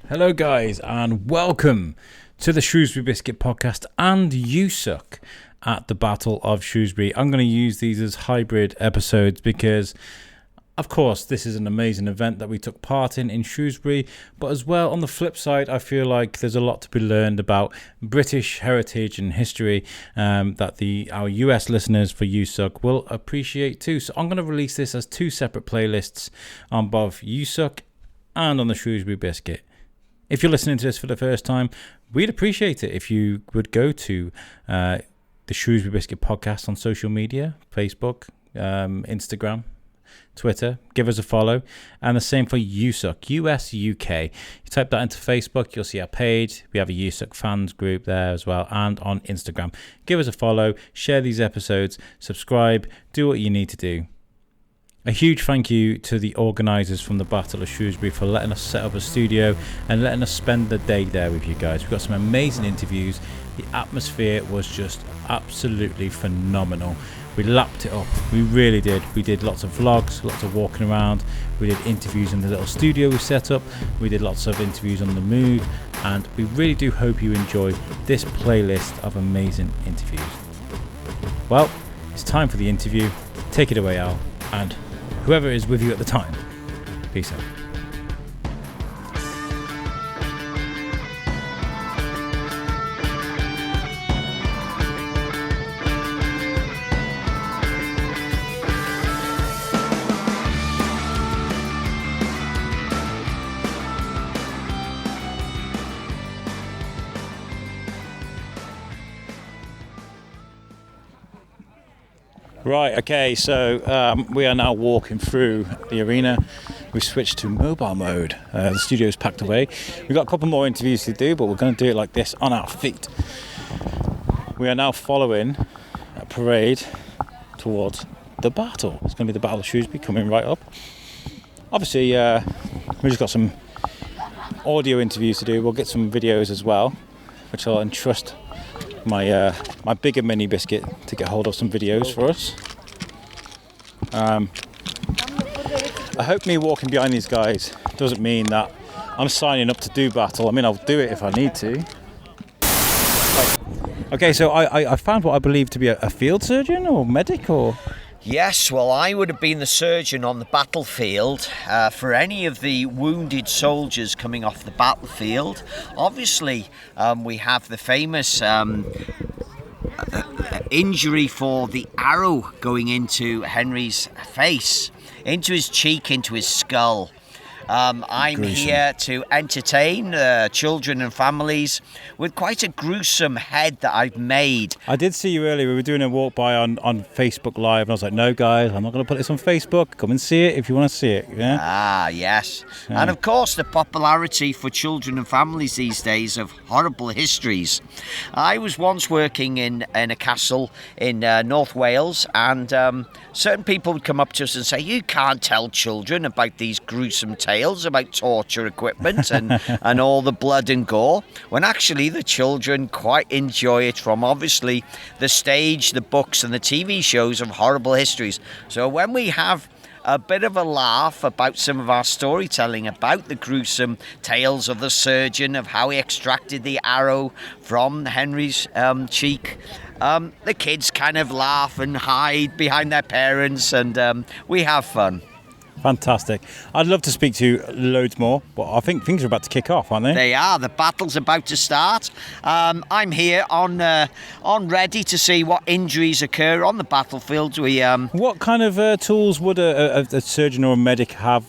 Hello guys and welcome to the Shrewsbury Biscuit podcast and USUK at the Battle of Shrewsbury. I'm going to use these as hybrid episodes because of course this is an amazing event that we took part in Shrewsbury, but as well on the flip side I feel like there's a lot to be learned about British heritage and history that our US listeners for USUK will appreciate too. So I'm going to release this as two separate playlists on both USUK and on the Shrewsbury Biscuit. If you're listening to this for the first time, we'd appreciate it if you would go to the Shrewsbury Biscuit podcast on social media, Facebook, Instagram, Twitter. Give us a follow. And the same for USUK, USUK. You type that into Facebook, you'll see our page. We have a USUK fans group there as well, and on Instagram. Give us a follow, share these episodes, subscribe, do what you need to do. A huge thank you to the organisers from the Battle of Shrewsbury for letting us set up a studio and letting us spend the day there with you guys. We've got some amazing interviews. The atmosphere was just absolutely phenomenal. We lapped it up. We really did. We did lots of vlogs, lots of walking around. We did interviews in the little studio we set up. We did lots of interviews on the move. And we really do hope you enjoy this playlist of amazing interviews. Well, it's time for the interview. Take it away, Al. And whoever is with you at the time, peace out. Right, okay, so we are now walking through the arena. We switched to mobile mode. The studio's packed away. We've got a couple more interviews to do, but we're going to do it like this, on our feet. We are now following a parade towards the battle. It's going to be the Battle of Shrewsbury coming right up. Obviously, we've just got some audio interviews to do. We'll get some videos as well, which I'll entrust my bigger mini Biscuit to get hold of some videos for us. I hope me walking behind these guys doesn't mean that I'm signing up to do battle. I mean, I'll do it if I need to. Okay, so I found what I believe to be a field surgeon or medic or... Yes, well, I would have been the surgeon on the battlefield for any of the wounded soldiers coming off the battlefield. Obviously, we have the famous injury for the arrow going into Henry's face, into his cheek, into his skull. I'm here to entertain children and families with quite a gruesome head that I've made. I did see you earlier. We were doing a walk by on Facebook Live, and I was like, no, guys, I'm not going to put this on Facebook. Come and see it if you want to see it. Yeah? Ah, yes. Yeah. And of course, the popularity for children and families these days of horrible histories. I was once working in a castle in North Wales, and certain people would come up to us and say, you can't tell children about these gruesome tales about torture equipment and all the blood and gore, when actually the children quite enjoy it from obviously the stage, the books and the TV shows of horrible histories. So when we have a bit of a laugh about some of our storytelling about the gruesome tales of the surgeon, of how he extracted the arrow from Henry's cheek, the kids kind of laugh and hide behind their parents, and we have fun. Fantastic. I'd love to speak to you loads more, but I think things are about to kick off, aren't they? They are. The battle's about to start. I'm here on ready to see what injuries occur on the battlefield. What kind of tools would a surgeon or a medic have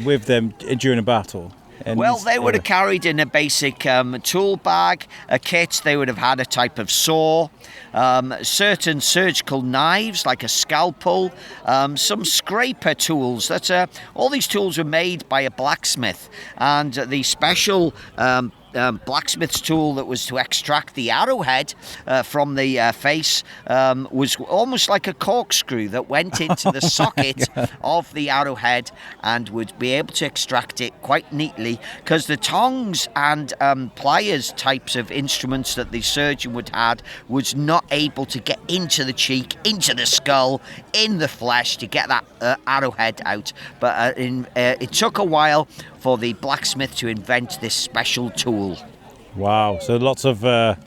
with them during a battle? Well, they would have carried in a basic tool bag, a kit. They would have had a type of saw, certain surgical knives like a scalpel, some scraper tools. All these tools were made by a blacksmith, and the special blacksmith's tool that was to extract the arrowhead from the face was almost like a corkscrew that went into the socket of the arrowhead and would be able to extract it quite neatly, because the tongs and pliers types of instruments that the surgeon would have was not able to get into the cheek, into the skull, in the flesh to get that arrowhead out. But it took a while for the blacksmith to invent this special tool. Wow. So lots of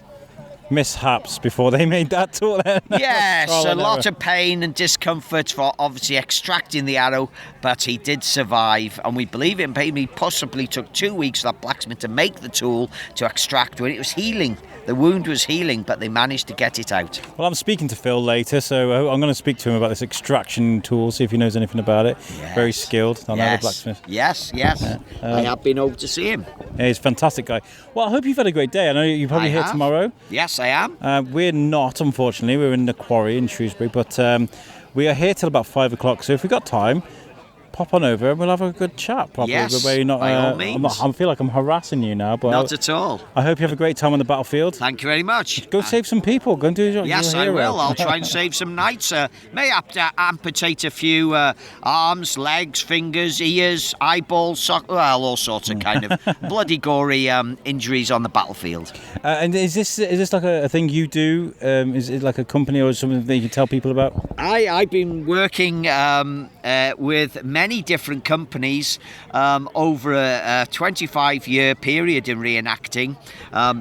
mishaps before they made that tool. Yes, a lot of pain and discomfort for obviously extracting the arrow, but he did survive, and we believe it maybe possibly took 2 weeks for that blacksmith to make the tool to extract when it was healing. The wound was healing, but they managed to get it out. Well, I'm speaking to Phil later, so I'm going to speak to him about this extraction tool, see if he knows anything about it. Yes. Very skilled. I know the blacksmith. Yes. I have been over to see him. Yeah, he's a fantastic guy. Well, I hope you've had a great day. I know you're probably here tomorrow. Yes, I am. We're not, unfortunately. We're in the quarry in Shrewsbury, but we are here till about 5 o'clock. So if we've got time, pop on over and we'll have a good chat. Probably. Yes, where you're not, by all means. I feel like I'm harassing you now, but not at all. I hope you have a great time on the battlefield. Thank you very much. Go save some people. Go and do your Yes, I will. I'll try and save some knights. May have to amputate a few arms, legs, fingers, ears, eyeballs, all sorts of kind of bloody gory injuries on the battlefield. And is this like a thing you do? Is it like a company or something that you can tell people about? I've been working with many different companies over a 25-year period in reenacting,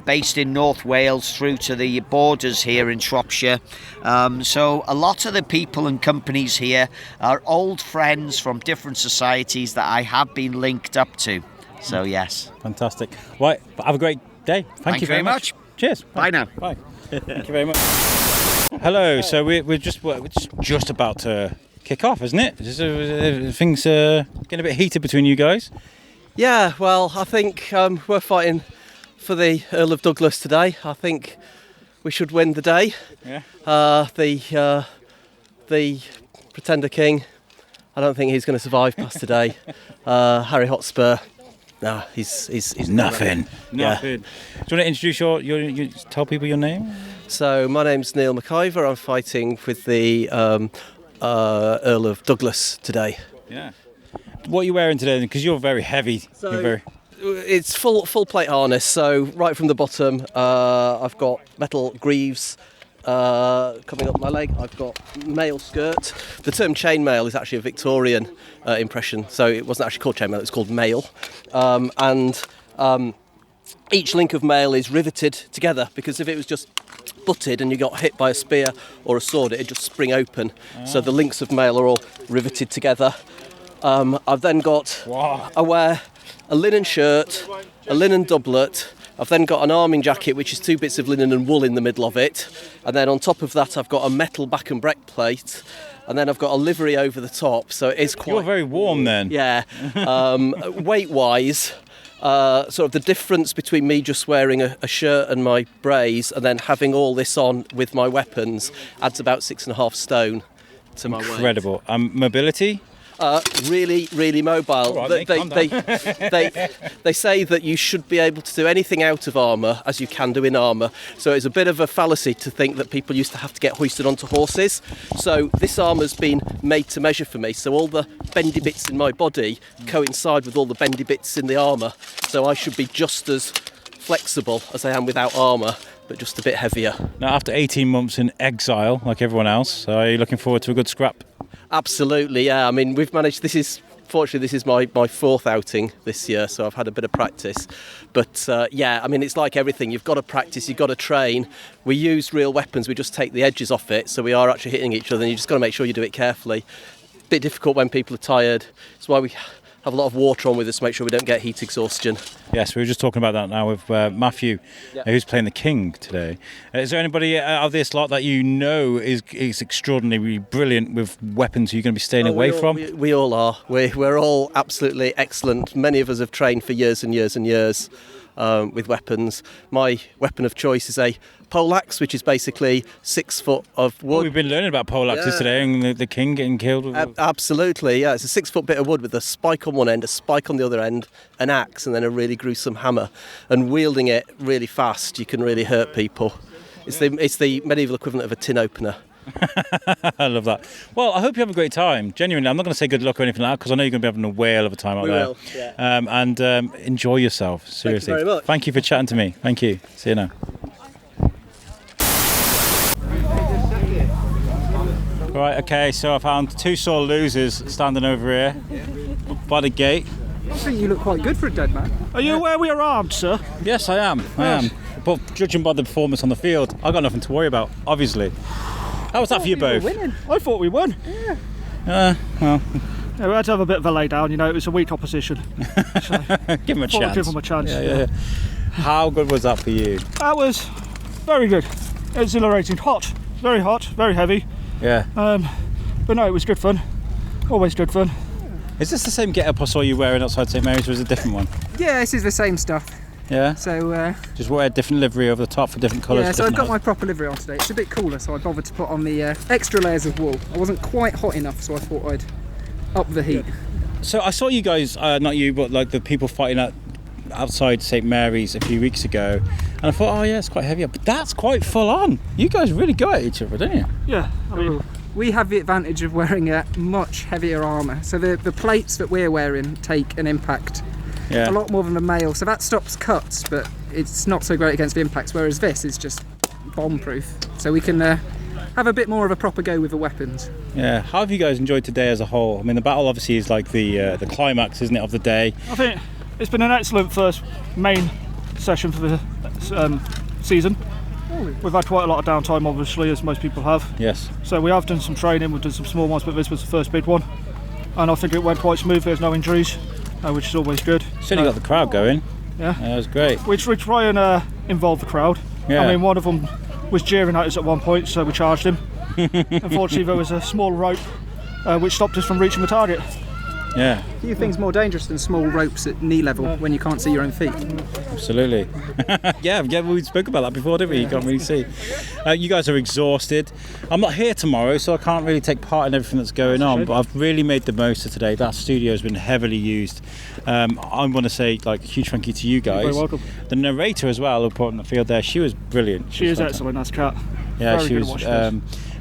based in North Wales through to the borders here in Shropshire. So a lot of the people and companies here are old friends from different societies that I have been linked up to. So yes. Fantastic. Right, have a great day. Thank you very much. Cheers. Bye now. Bye. Thank you very much. Hello. So we're just about to kick off, isn't it? Things getting a bit heated between you guys. Yeah, well, I think we're fighting for the Earl of Douglas today. I think we should win the day. Yeah. The Pretender King, I don't think he's going to survive past today. Harry Hotspur, no, he's Nothing. Yeah. Do you want to introduce your tell people your name? So my name's Neil McIver. I'm fighting with the Earl of Douglas today. Yeah. What are you wearing today? Because you're very heavy. So it's full plate harness. So right from the bottom, I've got metal greaves coming up my leg. I've got mail skirt. The term chainmail is actually a Victorian impression. So it wasn't actually called chainmail. It was called mail. Each link of mail is riveted together, because if it was just butted and you got hit by a spear or a sword, it'd just spring open. So the links of mail are all riveted together. I've then got, I wear a linen shirt, a linen doublet. I've then got an arming jacket, which is 2 bits of linen and wool in the middle of it. And then on top of that, I've got a metal back and breastplate. And then I've got a livery over the top. So it's quite... You're very warm then. Yeah. Weight-wise, sort of the difference between me just wearing a shirt and my brace and then having all this on with my weapons adds about 6.5 stone to my weight. Incredible. Mobility? Really, really mobile. Right, They say that you should be able to do anything out of armour as you can do in armour. So it's a bit of a fallacy to think that people used to have to get hoisted onto horses. So this armour's been made to measure for me. So all the bendy bits in my body coincide with all the bendy bits in the armour. So I should be just as flexible as I am without armour, but just a bit heavier. Now, after 18 months in exile, like everyone else, are you looking forward to a good scrap? Absolutely, yeah. I mean, we've managed, this is my fourth outing this year, so I've had a bit of practice. But yeah, I mean, it's like everything. You've got to practice, you've got to train. We use real weapons, we just take the edges off it, so we are actually hitting each other, and you just got to make sure you do it carefully. Bit difficult when people are tired. That's why we have a lot of water on with us to make sure we don't get heat exhaustion. Yes, we were just talking about that now with Matthew, who's playing the King today. Is there anybody out of this lot that you know is extraordinarily brilliant with weapons you're going to be staying away from? We all are. We're all absolutely excellent. Many of us have trained for years and years and years with weapons. My weapon of choice is a poleaxe, which is basically 6 foot of wood. Well, we've been learning about poleaxes today, and the King getting killed. Absolutely, yeah. It's a 6 foot bit of wood with a spike on one end, a spike on the other end, an axe, and then a really gruesome hammer. And wielding it really fast, you can really hurt people. It's the medieval equivalent of a tin opener. I love that. Well, I hope you have a great time. Genuinely, I'm not going to say good luck or anything like that, because I know you're going to be having a whale of a time out there. Will, yeah. And enjoy yourself, seriously. Thank you very much. Thank you for chatting to me. Thank you. See you now. Right, okay, so I found 2 sore losers standing over here by the gate. I think you look quite good for a dead man. Are you aware we are armed, sir? Yes, I am. But judging by the performance on the field, I've got nothing to worry about, obviously. How was that for you both? I thought we won. Well, Yeah, we had to have a bit of a lay down, it was a weak opposition. So give him a chance. Give him a chance. Yeah. How good was that for you? That was very good. Exhilarating. Hot. Very hot. Very heavy. Yeah. But no, it was good fun. Always good fun. Is this the same get-up I saw you wearing outside St Mary's, or is it a different one? Yeah, this is the same stuff. Yeah? So just wear a different livery over the top for different colours. Yeah, so I've got my proper livery on today. It's a bit cooler, so I bothered to put on the extra layers of wool. I wasn't quite hot enough, so I thought I'd up the heat. So I saw you guys, not you, but like the people fighting outside St Mary's a few weeks ago, and I thought, oh yeah, it's quite heavy, but that's quite full on. You guys really go at each other, don't you? Yeah, I mean, we have the advantage of wearing a much heavier armour. So the plates that we're wearing take an impact a lot more than the mail, so that stops cuts, but it's not so great against the impacts, whereas this is just bomb-proof. So we can have a bit more of a proper go with the weapons. Yeah. How have you guys enjoyed today as a whole? I mean, the battle obviously is like the climax, isn't it, of the day? I think it's been an excellent first main session for the season. We've had quite a lot of downtime, obviously, as most people have. Yes. So we have done some training, we've done some small ones, but this was the first big one. And I think it went quite smooth, there's no injuries, which is always good. Certainly got the crowd going. Yeah. That was great. We try and involve the crowd. Yeah. I mean, one of them was jeering at us at one point, so we charged him. Unfortunately, there was a small rope which stopped us from reaching the target. Yeah. Few things more dangerous than small ropes at knee level when you can't see your own feet. Absolutely. yeah, we spoke about that before, didn't we? You can't really see. You guys are exhausted. I'm not here tomorrow, so I can't really take part in everything that's going on, but I've really made the most of today. That studio has been heavily used. I want to say a huge thank you to you guys. You're very welcome. The narrator as well, who put on the field there, she was brilliant. She is excellent, that's Kat. Yeah, very she good was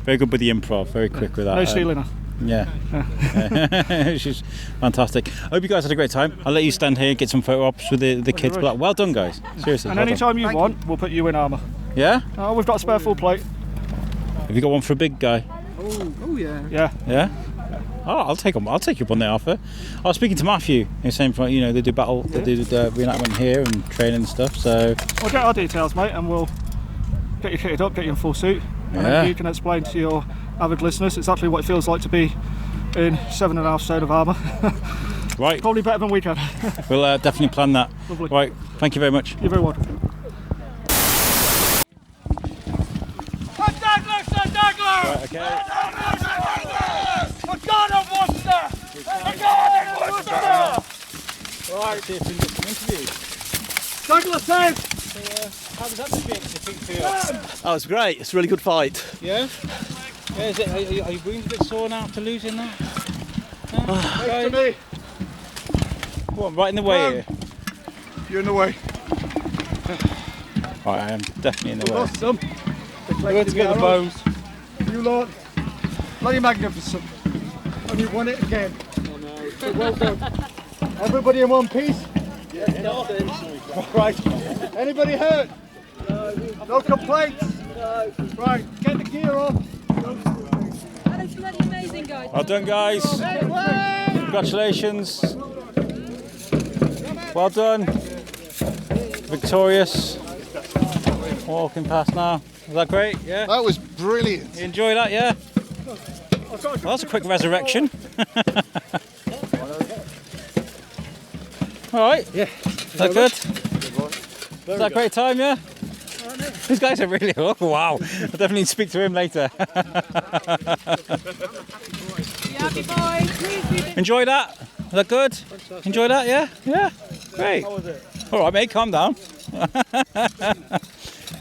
very good with the improv, very quick with that. No stealing her. Yeah. She's fantastic. I hope you guys had a great time. I'll let you stand here, get some photo ops with the kids. But well done, guys. Seriously. And well anytime done. you want, we'll put you in armour. Yeah? Oh, we've got a spare full plate. Have you got one for a big guy? Oh yeah. Yeah. Yeah? Oh, I'll take you up on the offer. I was speaking to Matthew. He was saying, they do battle, they do reenactment here and training and stuff. So We'll get our details, mate, and we'll get you kitted up, get you in full suit. And then you can explain to your avid listeners exactly what it feels like to be in 7.5 stone of armour. Right. Probably better than we can. We'll definitely plan that. Lovely. Right. Thank you very much. You're very welcome. Right, okay. Right, see if we can get some interviews. Douglas says! How was that for you? That was great. It's a really good fight. Yeah? Yeah, is it, are your wounds a bit sore now after losing that? Next to me. Go on, right in the way here. You're in the way. Right, I am definitely in the way. Lost some. We're going to get the bones. You lot. Bloody magnificent. And you won it again. Oh no. So well done. Everybody in one piece? Yeah. Right. Anybody hurt? No. No complaints? No. Right, get the gear on. That is bloody amazing, guys. Well done, guys. Congratulations. Well done. Victorious. Walking past now. Was that great? Yeah? That was brilliant. You enjoy that, yeah? Well, that's a quick resurrection. All right. Yeah. Is that good? Was that a great time, yeah? These guys are really, oh wow. I'll definitely need to speak to him later. Happy boys. Enjoy that? Was that good? Fantastic. Enjoy that, yeah? Yeah? Great. How was it? All right, mate, calm down.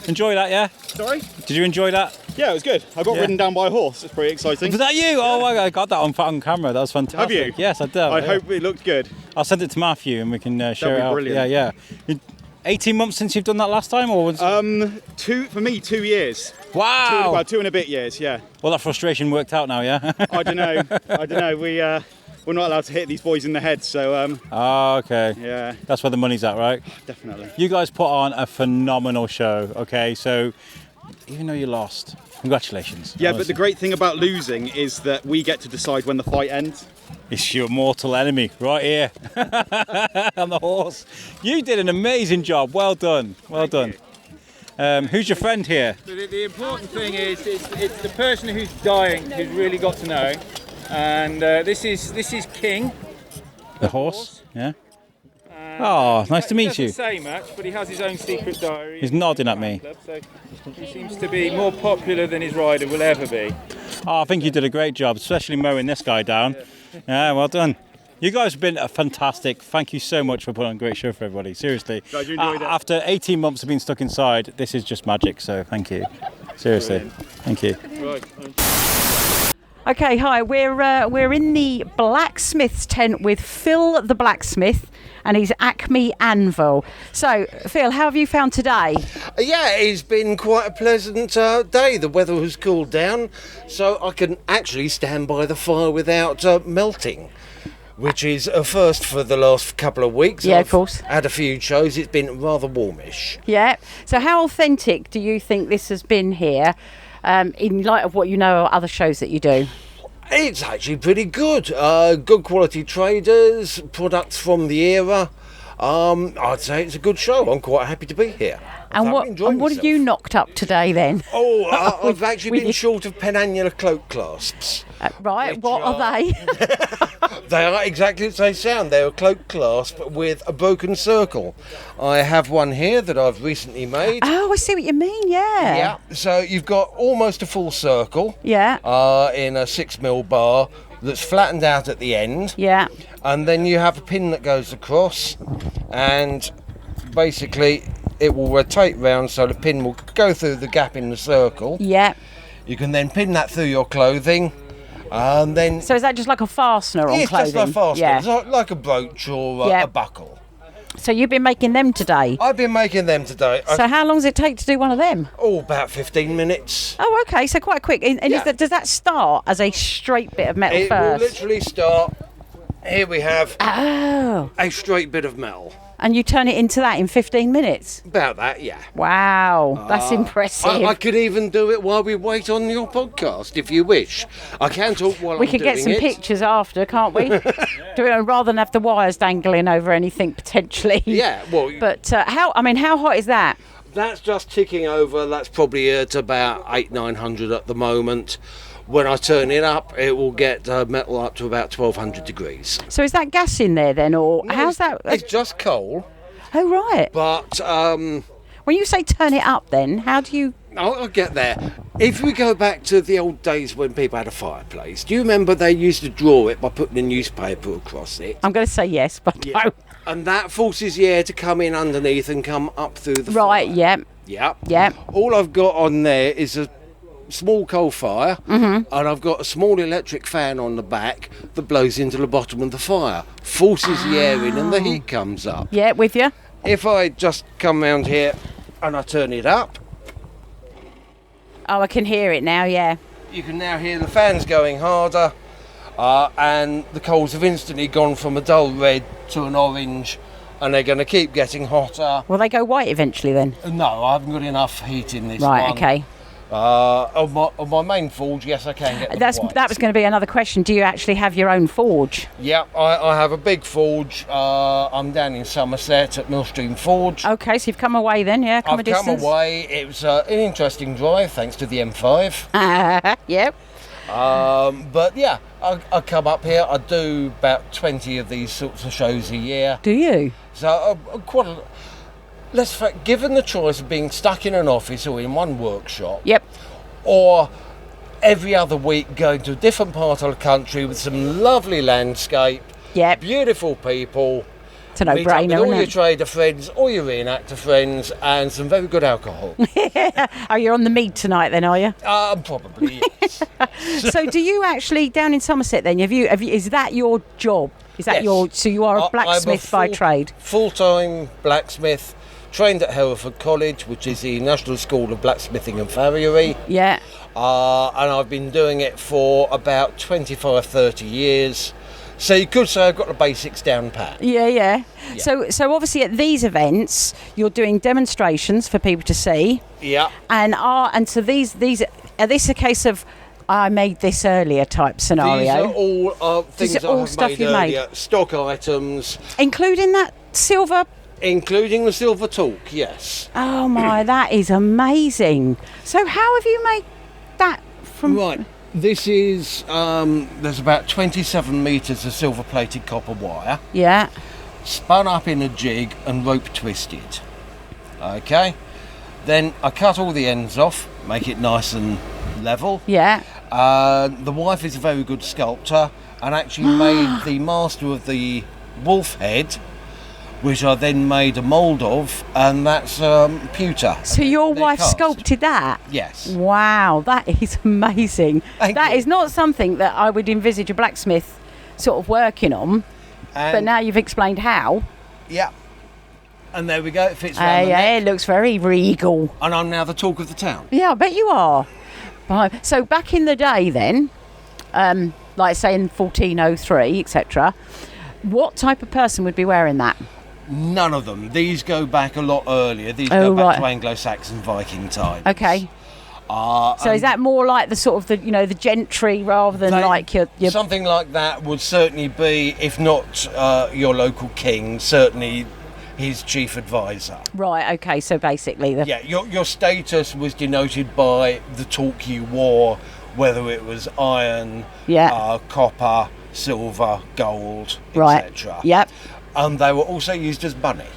Enjoy that, yeah? Sorry? Did you enjoy that? Yeah, it was good. I got Yeah. ridden down by a horse. It's pretty exciting. Was that you? Oh my God, I got that on camera. That was fantastic. Have you? Yes, I did. I yeah. hope it looked good. I'll send it to Matthew and we can share That'd it be out. brilliant. Yeah. 18 months since you've done that last time, or was For me, 2 years. Wow. About 2 and a bit years, yeah. Well, that frustration worked out now, yeah? I don't know. We're not allowed to hit these boys in the head, so Oh, okay. yeah, That's where the money's at, right? definitely. You guys put on a phenomenal show, okay? So, even though you lost, congratulations. Yeah, but the honestly. great thing about losing is that we get to decide when the fight ends. It's your mortal enemy right here on the horse. You did an amazing job. Well done. Well done. Who's your friend here? So the important thing is it's the person who's dying who's really got to know. And this is King. The horse? Yeah. Oh, nice to meet you. He doesn't say much, but he has his own secret diary. He's nodding at me. So he seems to be more popular than his rider will ever be. Oh, I think you did a great job, especially mowing this guy down. Yeah, well done. You guys have been fantastic. Thank you so much for putting on a great show for everybody. Seriously. Glad you enjoyed it. After 18 months of being stuck inside, this is just magic. So thank you. Seriously. Thank you. Right. Okay, hi. We're in the blacksmith's tent with Phil the blacksmith and his Acme anvil. So, Phil, how have you found today? Yeah, it's been quite a pleasant day. The weather has cooled down, so I can actually stand by the fire without melting, which is a first for the last couple of weeks. Yeah, of course. Had a few shows. It's been rather warmish. Yeah. So, how authentic do you think this has been here, in light of what you know of other shows that you do? It's actually pretty good. Good quality traders, products from the era. I'd say it's a good show. I'm quite happy to be here. And what have you knocked up today then? Oh, I've actually been short of penannular cloak clasps. Right, what are they? They are exactly as they sound. They're a cloak clasp with a broken circle. I have one here that I've recently made. Oh, I see what you mean, yeah. Yeah, so you've got almost a full circle. Yeah. In a 6mm bar that's flattened out at the end. Yeah. And then you have a pin that goes across, and basically it will rotate round so the pin will go through the gap in the circle. Yeah. You can then pin that through your clothing, and then... So is that just like a fastener on it's clothing? It's just like a fastener. Yeah. It's like a brooch or Yeah. a buckle. So you've been making them today? I've been making them today. So how long does it take to do one of them? Oh, about 15 minutes. Oh, okay, so quite quick. And Yeah. does that start as a straight bit of metal It first? will literally start... Here we have Oh. a straight bit of metal. And you turn it into that in 15 minutes? About that, yeah. Wow, that's impressive. I could even do it while we wait on your podcast, if you wish. I can talk while we I'm could doing get some it. pictures after, can't we? Do it rather than have the wires dangling over anything potentially. Yeah, well... But how hot is that? That's just ticking over. That's probably at about 800-900 at the moment. When I turn it up, it will get metal up to about 1200 degrees. So is that gas in there then, or No, how's that? It's just coal. Oh, right. But... When you say turn it up then, how do you... I'll get there. If we go back to the old days when people had a fireplace, do you remember they used to draw it by putting a newspaper across it? I'm going to say yes, but no. And that forces the air to come in underneath and come up through the Right, fire. yeah. Yep. Yeah. All I've got on there is a small coal fire, and I've got a small electric fan on the back that blows into the bottom of the fire, forces the air in, and the heat comes up. Yeah, with you. If I just come round here and I turn it up, Oh, I can hear it now, yeah. you can now hear the fans going harder, and the coals have instantly gone from a dull red to an orange, and they're going to keep getting hotter. Will they go white eventually then? No, I haven't got enough heat in this Right, one. okay. On my main forge, yes, I can get them white. That was going to be another question. Do you actually have your own forge? Yeah, I have a big forge. I'm down in Somerset at Millstream Forge. Okay, so you've come away then, yeah? I've come away. It was an interesting drive, thanks to the M5. Yep. But yeah, I come up here. I do about 20 of these sorts of shows a year. Do you? So given the choice of being stuck in an office or in one workshop, Yep. or every other week going to a different part of the country with some lovely landscape, Yep. beautiful people, It's a meet up no-brainer, with all isn't your it? trader friends, all your reenactor friends, and some very good alcohol. Oh, you're on the mead tonight then, are you? Probably, yes. So do you actually, down in Somerset then, have you, is that your job? Is that Yes. so you are a blacksmith by trade? Full-time blacksmith, trained at Hereford College, which is the National School of Blacksmithing and Farriery. Yeah. And I've been doing it for about 25, 30 years. So you could say I've got the basics down pat. Yeah. So obviously at these events, you're doing demonstrations for people to see. Yeah. And so these are this a case of I made this earlier type scenario. These are all things it all I have stuff made you made? earlier. Stock items. Including that silver. Including the silver talk, yes. Oh my, that is amazing. So how have you made that from... Right, this is, there's about 27 metres of silver-plated copper wire. Yeah. Spun up in a jig and rope twisted. Okay. Then I cut all the ends off, make it nice and level. Yeah. The wife is a very good sculptor and actually made the master of the wolf head, which I then made a mould of, and that's pewter. So your wife cast. sculpted that? Yes. Wow, that is amazing. Thank That you. is not something that I would envisage a blacksmith sort of working on, but And, now you've explained how. yeah. And there we go, it fits around the Yeah, neck. it looks very regal. And I'm now the talk of the town. Yeah, I bet you are. Right. So back in the day then, like say in 1403, etc., what type of person would be wearing that? None of them. These go back a lot earlier. These Oh, go back right. to Anglo-Saxon Viking times. Okay. So is that more like the sort of the gentry rather than like your Something like that would certainly be, if not your local king, certainly his chief advisor. right? Okay, so basically the Yeah, your status was denoted by the talk you wore, whether it was iron, copper, silver, gold, right. etc. Yep. And they were also used as money.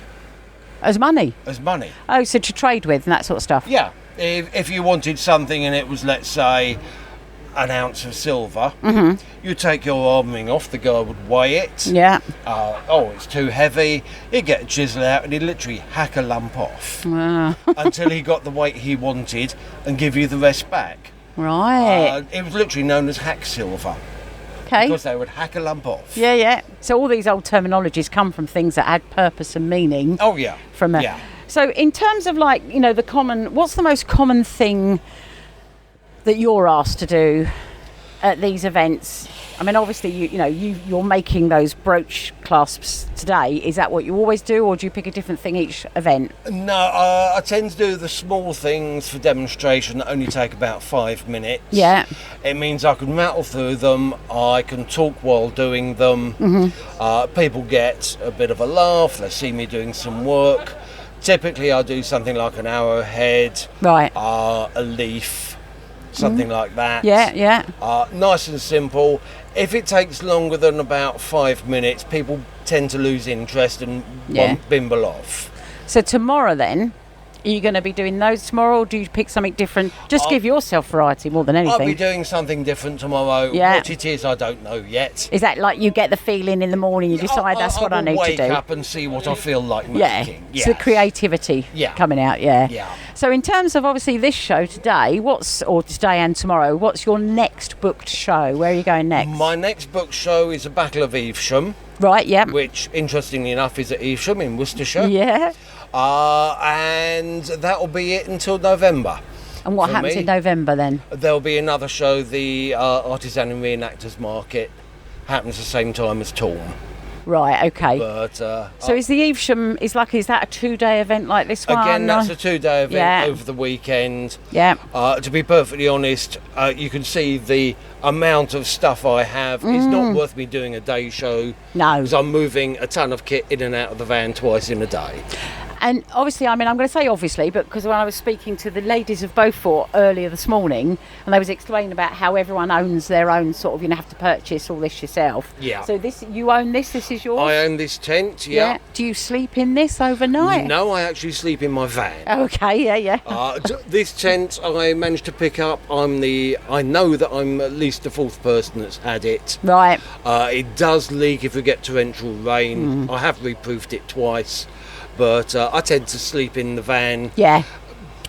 As money. As money. Oh, so to trade with and that sort of stuff. Yeah. If you wanted something and it was, let's say, an ounce of silver, you take your arming off, the guy would weigh it. Yeah. It's too heavy. He'd get a chisel out and he'd literally hack a lump off until he got the weight he wanted and give you the rest back. Right. It was literally known as hack silver. Okay. Because they would hack a lump off. Yeah, yeah. So all these old terminologies come from things that had purpose and meaning. Oh, yeah. Yeah. So in terms of what's the most common thing that you're asked to do at these events? I mean, obviously, you're making those brooch clasps today. Is that what you always do, or do you pick a different thing each event? No, I tend to do the small things for demonstration that only take about 5 minutes. Yeah. It means I can rattle through them, I can talk while doing them. People get a bit of a laugh, they see me doing some work. Typically I do something like an arrowhead, right. A leaf, something like that. Yeah, yeah. Nice and simple. If it takes longer than about 5 minutes, people tend to lose interest and bimble off. So tomorrow then, are you going to be doing those tomorrow, or do you pick something different? Just give yourself variety more than anything. I'll be doing something different tomorrow. Yeah. What it is, I don't know yet. Is that like you get the feeling in the morning, you decide that's what I need to do? Wake up and see what I feel like Yeah, making. it's the creativity coming out, Yeah. So in terms of obviously this show today, or today and tomorrow, what's your next booked show? Where are you going next? My next book show is a Battle of Evesham. Right, yeah. Which, interestingly enough, is at Evesham in Worcestershire. Yeah. And that will be it until November. And what happens in November then? There'll be another show, the Artisan and Reenactors Market. Happens the same time as Torm. Right, okay. But so is the Evesham, is that a 2-day event like this one? Again, that's a 2-day event over the weekend. Yeah. To be perfectly honest, you can see the amount of stuff I have. It's not worth me doing a day show. No. Because I'm moving a ton of kit in and out of the van twice in a day. And obviously, I mean, I'm going to say obviously, but because when I was speaking to the ladies of Beaufort earlier this morning, and they was explaining about how everyone owns their own sort of, have to purchase all this yourself. Yeah. So you own this is yours? I own this tent, yeah. Do you sleep in this overnight? No, I actually sleep in my van. Okay, yeah. This tent I managed to pick up. I know that I'm at least the 4th person that's had it. Right. It does leak if we get torrential rain. I have reproofed it twice. But I tend to sleep in the van. Yeah.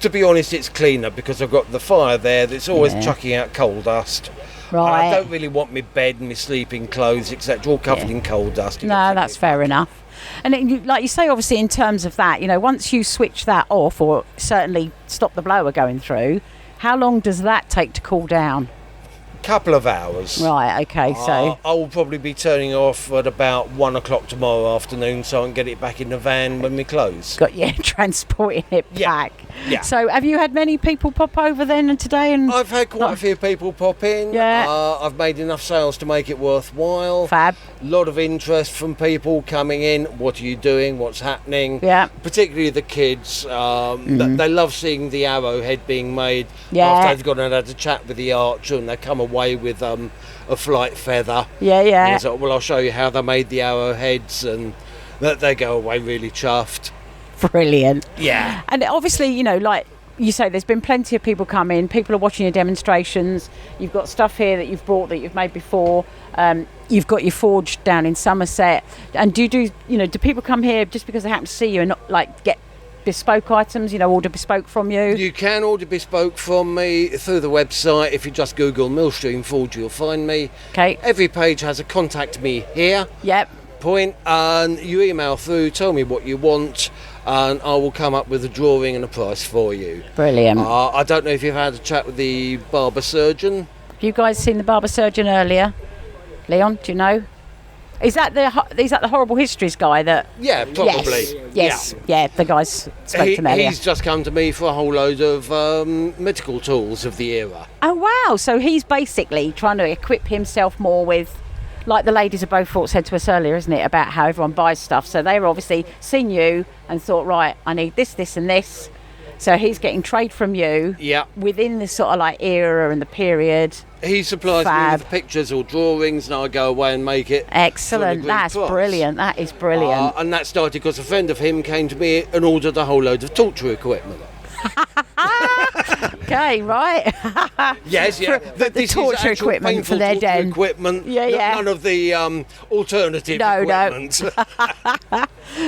To be honest, it's cleaner because I've got the fire there that's always chucking out coal dust. Right. And I don't really want my bed and my sleeping clothes, etc., all covered in coal dust. No, that's fair enough. And like you say, obviously, in terms of that, once you switch that off, or certainly stop the blower going through, how long does that take to cool down? couple of hours. Right, okay, so... I will probably be turning off at about 1 o'clock tomorrow afternoon so I can get it back in the van when we close. Transporting it back. Yeah. So have you had many people pop over then and today? And I've had quite a few people pop in. Yeah. I've made enough sales to make it worthwhile. Fab. A lot of interest from people coming in. What are you doing? What's happening? Yeah. Particularly the kids. They love seeing the arrowhead being made. Yeah. After they've gone and had a chat with the archer and they come away with a flight feather. Yeah. And so, well, I'll show you how they made the arrowheads, and they go away really chuffed. Brilliant. Yeah. And obviously, you know, like you say, there's been plenty of people come in. People are watching your demonstrations. You've got stuff here that you've brought that you've made before. You've got your forge down in Somerset. And do people come here just because they happen to see you and not like get bespoke items, you know, order bespoke from you? You can order bespoke from me through the website. If you just Google Millstream Forge, you'll find me. Okay. Every page has a contact me here point, and you email through, tell me what you want, and I will come up with a drawing and a price for you. Brilliant. I don't know if you've had a chat with the barber surgeon. Have you guys seen the barber surgeon earlier? Leon, do you know? Is that the Horrible Histories guy that... Yeah, probably. Yes. Yeah, the guys spoke to me earlier. He's just come to me for a whole load of medical tools of the era. Oh, wow. So he's basically trying to equip himself more with, like the ladies of Beaufort said to us earlier, isn't it, about how everyone buys stuff. So they've obviously seen you and thought, right, I need this, this and this. So he's getting trade from you within this sort of like era and the period. He supplies me with pictures or drawings and I go away and make it. Excellent. That's brilliant. That is brilliant. And that started because a friend of him came to me and ordered a whole load of torture equipment. Okay, right. Yes, yeah. The torture equipment for their den. Equipment. None of the alternative equipment.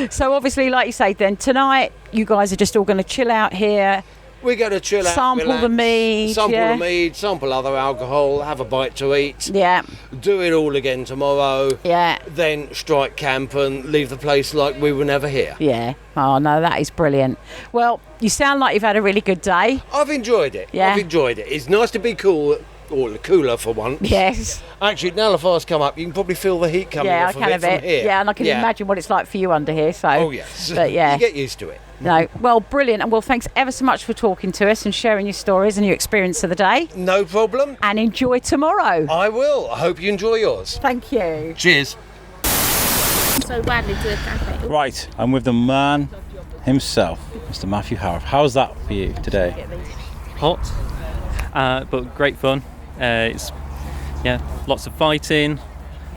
So obviously, like you say, then tonight you guys are just all going to chill out here. We're going to chill out, sample relax, the mead, sample other alcohol, have a bite to eat. Yeah. Do it all again tomorrow. Yeah. Then strike camp and leave the place like we were never here. Yeah. Oh no, that is brilliant. Well, you sound like you've had a really good day. I've enjoyed it. Yeah. I've enjoyed it. It's nice to be cool. Or cooler for once. Yes. Actually, now the fire's come up, you can probably feel the heat coming off of it from here. Yeah, and I can imagine what it's like for you under here. So. Oh yes. But yeah. You get used to it. No. Well, brilliant. And well, thanks ever so much for talking to us and sharing your stories and your experience of the day. No problem. And enjoy tomorrow. I will. I hope you enjoy yours. Thank you. Cheers. So badly to the cafe. Right, I'm with the man himself, Mr. Matthew Howarth. How's that for you today? Hot, but great fun. It's lots of fighting,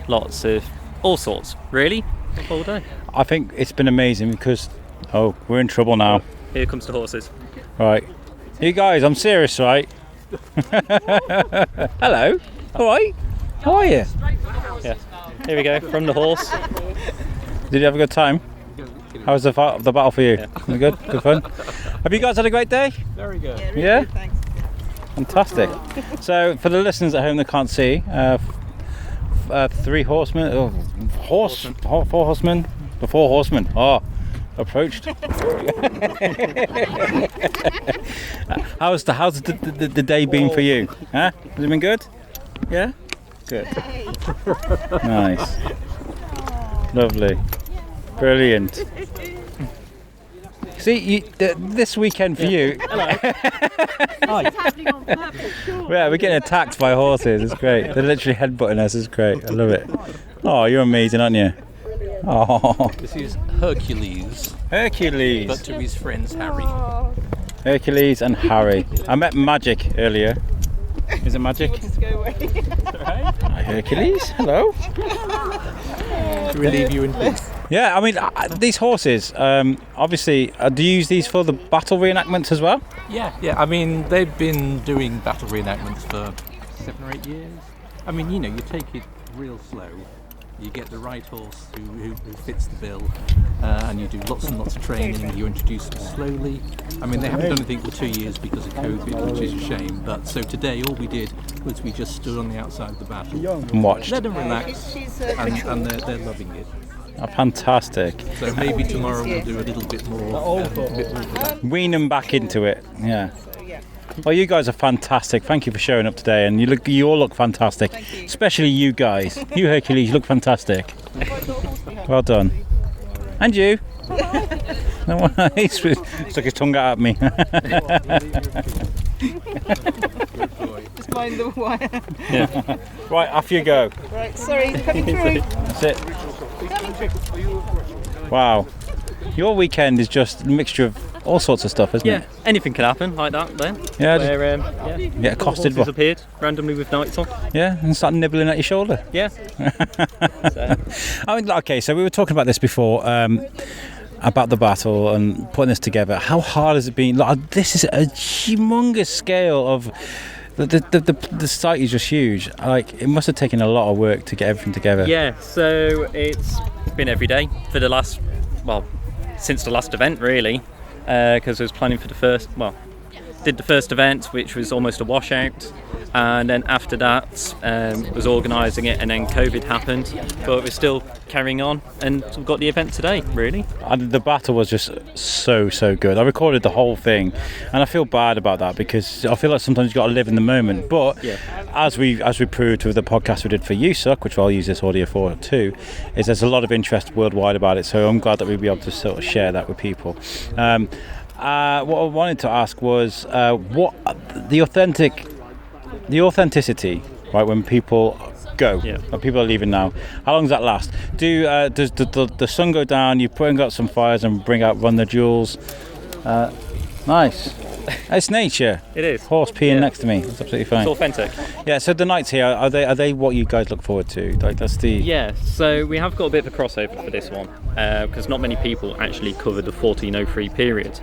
lots of all sorts, really, the whole day. I think it's been amazing because, we're in trouble now. Here comes the horses. Right. You guys, I'm serious, right? Hello. All right. How are you? Yeah. Here we go, from the horse. Did you have a good time? How was the battle for you? Yeah. Was it good? Good fun? Have you guys had a great day? Very good. Yeah? Thanks. Fantastic. So, for the listeners at home that can't see, 3 horsemen, 4 horsemen, the 4 horsemen approached. How's the day been for you? Huh? Has it been good? Yeah? Good. Nice. Lovely. Brilliant. See, this weekend for you. Hello. Yeah, we're getting attacked by horses. It's great. They're literally headbutting us. It's great. I love it. Oh, you're amazing, aren't you? Oh. This is Hercules. Hercules. But to his friends Harry. Hercules and Harry. I met Magic earlier. Is it Magic? Hi, Hercules. Hello. To relieve you in peace. Yeah, I mean, these horses, obviously, do you use these for the battle reenactments as well? Yeah. I mean, they've been doing battle reenactments for 7 or 8 years. I mean, you take it real slow. You get the right horse who fits the bill, and you do lots and lots of training. You introduce them slowly. I mean, they haven't done anything for 2 years because of COVID, which is a shame. But so today, all we did was we just stood on the outside of the battle and watched. Let them relax, and they're loving it. Oh, fantastic. So maybe tomorrow we'll do a little bit more. Wean them back into it. Yeah. Well, you guys are fantastic. Thank you for showing up today, and you all look fantastic. Especially you guys. You Hercules, you look fantastic. Well done. And you. He stuck his tongue out at me. Just mind the wire. Yeah. Right, off you go. Right, sorry, coming through. That's it. Wow. Your weekend is just a mixture of all sorts of stuff, isn't it? Yeah, anything can happen like that then. Yeah, Where, get accosted. Horses appeared randomly with nights on. Yeah, and start nibbling at your shoulder. Yeah. I mean, okay, so we were talking about this before, about the battle and putting this together. How hard has it been? Like, this is a humongous scale of the site is just huge. Like, it must have taken a lot of work to get everything together. Yeah, so it's been every day for the last, since the last event really, because I was planning for did the first event, which was almost a washout, and then after that was organising it, and then COVID happened, but we're still carrying on, and we've got the event today really. And the battle was just so good. I recorded the whole thing, and I feel bad about that because I feel like sometimes you've got to live in the moment, but as we proved with the podcast we did for USUK, which I'll use this audio for too, is there's a lot of interest worldwide about it, so I'm glad that we'll be able to sort of share that with people. What I wanted to ask was what the authenticity, right? When people go, when people are leaving now, how long does that last? Does the sun go down? You put out some fires and run the Jules. Nice. It's nature. It is. Horse peeing next to me. It's absolutely fine. It's authentic. Yeah. So the nights here, are they what you guys look forward to? Like, that's the. Yeah. So we have got a bit of a crossover for this one because not many people actually cover the 1403 period.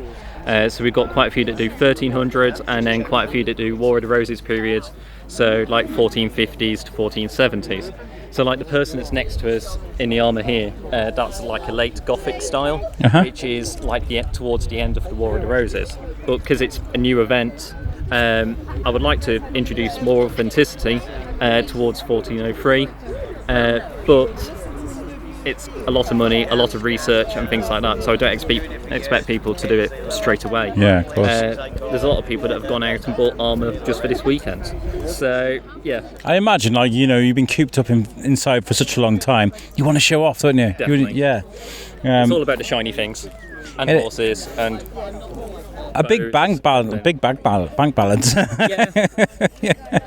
So we've got quite a few that do 1300s and then quite a few that do War of the Roses period. So like 1450s to 1470s. So like the person that's next to us in the armour here, that's like a late Gothic style, which is like towards the end of the War of the Roses. But because it's a new event, I would like to introduce more authenticity towards 1403. But it's a lot of money, a lot of research and things like that, so I don't expect people to do it straight away. Yeah, of course. There's a lot of people that have gone out and bought armour just for this weekend. So, yeah. I imagine, like, you've been cooped up inside for such a long time. You want to show off, don't you? Definitely. It's all about the shiny things and horses and a big bank balance.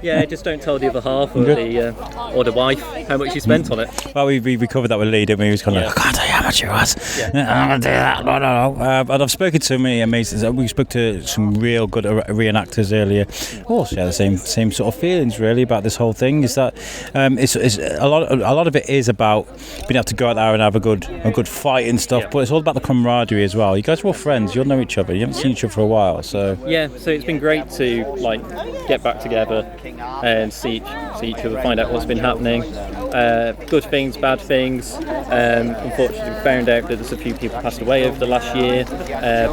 Yeah, just don't tell the other half or the wife how much you spent on it. Well, we covered that with Lee, didn't we? He was kind of like, I can't tell you how much it was. I'm going to do that. No. But I've spoken to many amazing. We spoke to some real good reenactors earlier. Also, the same sort of feelings really about this whole thing. Is that it's a lot of it is about being able to go out there and have a good fight and stuff. But it's all about the camaraderie as well. You guys are all friends. You'll know each other. You haven't seen each other for a while, so so it's been great to like get back together and see each other, find out what's been happening, good things, bad things. Unfortunately, we found out that there's a few people passed away over the last year,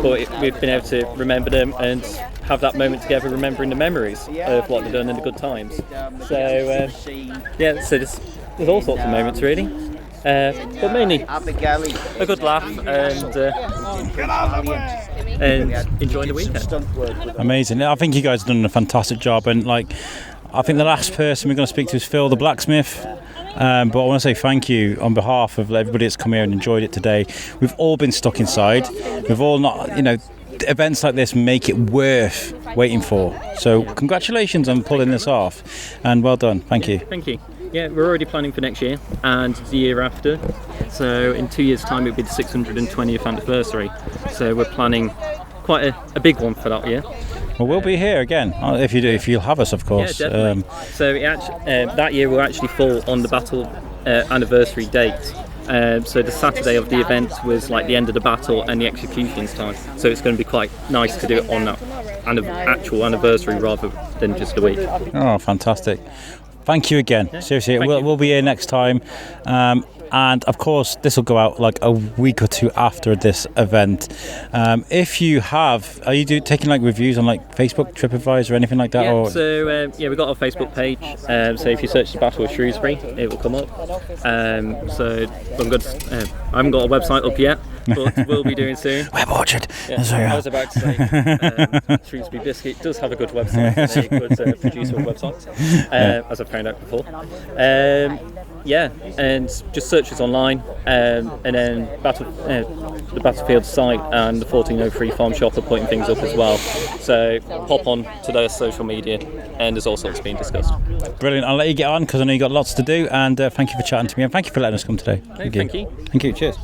but we've been able to remember them and have that moment together, remembering the memories of what they've done and the good times. So so there's all sorts of moments really. But mainly a good laugh and enjoying the weekend. Amazing. I think you guys have done a fantastic job, and like I think the last person we're going to speak to is Phil, the blacksmith. But I want to say thank you on behalf of everybody that's come here and enjoyed it today. We've all been stuck inside. We've all not, events like this make it worth waiting for. So congratulations on pulling this off, and well done. Thank you. Thank you. Yeah, we're already planning for next year and the year after. So in 2 years' time, it'll be the 620th anniversary. So we're planning quite a big one for that year. Well, we'll be here again if you'll have us, of course. Yeah, definitely. So that year will actually fall on the battle anniversary date. So the Saturday of the event was like the end of the battle and the executions time. So it's going to be quite nice to do it on that actual anniversary rather than just a week. Oh, fantastic. Thank you again. Seriously, we'll be here next time. And of course, this will go out like a week or two after this event. If you are you taking like reviews on like Facebook, TripAdvisor, or anything like that? Yeah, so we've got our Facebook page. So if you search the Battle of Shrewsbury, it will come up. So I haven't got a website up yet, but we'll be doing soon. Web Orchard. Yeah, I was about to say, Shrewsbury Biscuit does have a good website, a good producer website, as I've found out before. And just search us online, and then the Battlefield site and the 1403 Farm Shop are putting things up as well. So pop on to their social media, and there's all sorts being discussed. Brilliant. I'll let you get on because I know you've got lots to do, and thank you for chatting to me, and thank you for letting us come today. Thank you. Thank you. Cheers.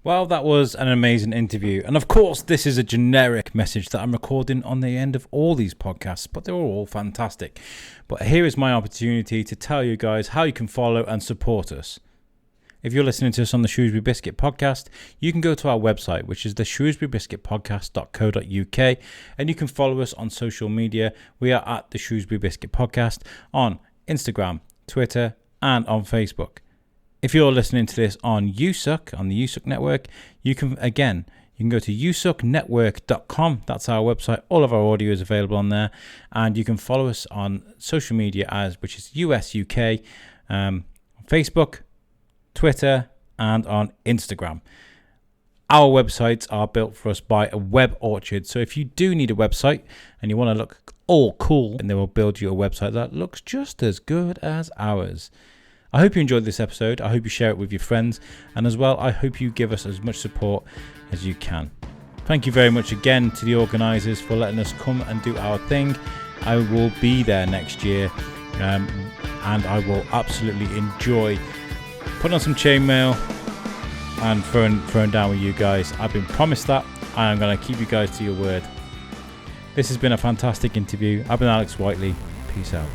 Well, that was an amazing interview. And of course, this is a generic message that I'm recording on the end of all these podcasts, but they're all fantastic. But here is my opportunity to tell you guys how you can follow and support us. If you're listening to us on the Shrewsbury Biscuit podcast, you can go to our website, which is the shrewsburybiscuitpodcast.co.uk, and you can follow us on social media. We are at the Shrewsbury Biscuit Podcast on Instagram, Twitter, and on Facebook. If you're listening to this on USUK, on the USUK network, you can go to usuknetwork.com. That's our website. All of our audio is available on there, and you can follow us on social media which is USUK, Facebook, Twitter, and on Instagram. Our websites are built for us by a web orchard. So if you do need a website and you want to look all cool, and they will build you a website that looks just as good as ours. I hope you enjoyed this episode. I hope you share it with your friends. And as well, I hope you give us as much support as you can. Thank you very much again to the organisers for letting us come and do our thing. I will be there next year, and I will absolutely enjoy putting on some chainmail and throwing down with you guys. I've been promised that. I am going to keep you guys to your word. This has been a fantastic interview. I've been Alex Whiteley. Peace out.